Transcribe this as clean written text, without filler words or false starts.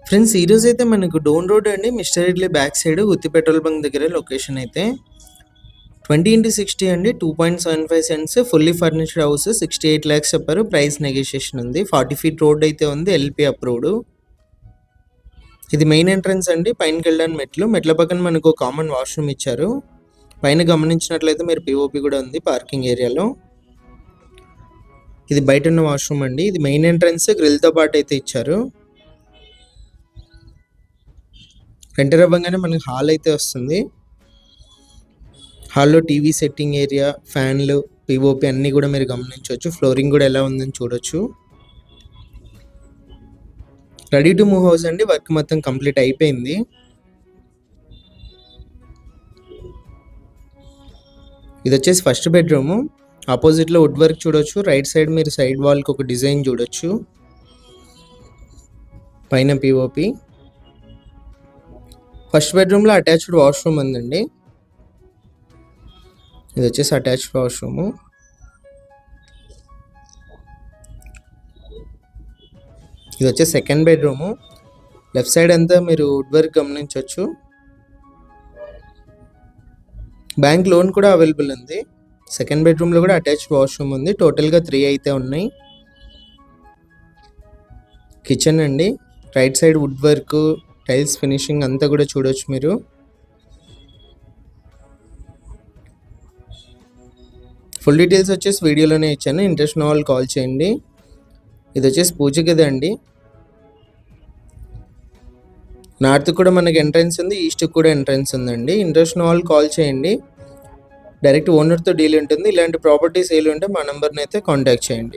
Friends ఈరోజు అయితే మనకు డోన్ రోడ్ అండి, మిస్టర్ ఇడ్లీ బ్యాక్ సైడ్ ఉత్తి పెట్రోల్ బంక్ దగ్గర లొకేషన్ అయితే 20x60 అండి, 2.75 cents, fully furnished house, 68 lakhs చెప్పారు. ప్రైస్ నెగోషియేషన్ ఉంది. 40 feet రోడ్ అయితే ఉంది, ఎల్పి అప్రూవ్డ్. ఇది మెయిన్ ఎంట్రన్స్ అండి, పైనకి వెళ్ళడానికి మెట్ల పక్కన మనకు కామన్ వాష్రూమ్ ఇచ్చారు. పైన గమనించినట్లయితే మీరు పిఓపి కూడా ఉంది పార్కింగ్ ఏరియాలో. ఇది బయట ఉన్న వాష్రూమ్ అండి. ఇది మెయిన్ ఎంట్రన్స్, గ్రిల్తో పాటు అయితే ఇచ్చారు. ఎంటర్ అవ్వగానే మనకి హాల్ అయితే వస్తుంది. హాల్లో టీవీ సెట్టింగ్ ఏరియా, ఫ్యాన్లు, పిఓపి అన్నీ కూడా మీరు గమనించవచ్చు. ఫ్లోరింగ్ కూడా ఎలా ఉందని చూడొచ్చు. రెడీ టు మూవ్ హౌస్ అండి, వర్క్ మొత్తం కంప్లీట్ అయిపోయింది. ఇది వచ్చేసి ఫస్ట్ బెడ్రూమ్. ఆపోజిట్లో వుడ్ వర్క్ చూడొచ్చు. రైట్ సైడ్ మీరు సైడ్ వాల్కి ఒక డిజైన్ చూడొచ్చు. పైన పిఓపి. ఫస్ట్ బెడ్రూమ్లో అటాచ్డ్ వాష్రూమ్ ఉందండి. ఇది వచ్చేసి అటాచ్డ్ వాష్రూము. ఇది వచ్చేసి సెకండ్ బెడ్రూము. లెఫ్ట్ సైడ్ అంతా మీరు వుడ్ వర్క్ గమనించవచ్చు. బ్యాంక్ లోన్ కూడా అవైలబుల్ ఉంది. సెకండ్ బెడ్రూమ్లో కూడా అటాచ్డ్ వాష్రూమ్ ఉంది. టోటల్గా 3 అయితే ఉన్నాయి. కిచెన్ అండి, right side wood work, tiles finishing అంతా కూడా చూడొచ్చు మీరు. ఫుల్ డీటెయిల్స్ వచ్చేసి వీడియోలోనే ఇచ్చాను, ఇంట్రెస్ట్ ఉన్న వాళ్ళు కాల్ చేయండి. ఇది వచ్చేసి పూజ గది అండి. నార్త్ కూడా మనకి ఎంట్రన్స్ ఉంది, ఈస్ట్ కూడా ఎంట్రన్స్ ఉందండి. ఇంట్రెస్ట్ ఉన్న వాళ్ళు కాల్ చేయండి. డైరెక్ట్ ఓనర్తో డీల్ ఉంటుంది. ఇలాంటి ప్రాపర్టీ సేల్ ఉంటే మా నెంబర్ని అయితే కాంటాక్ట్ చేయండి.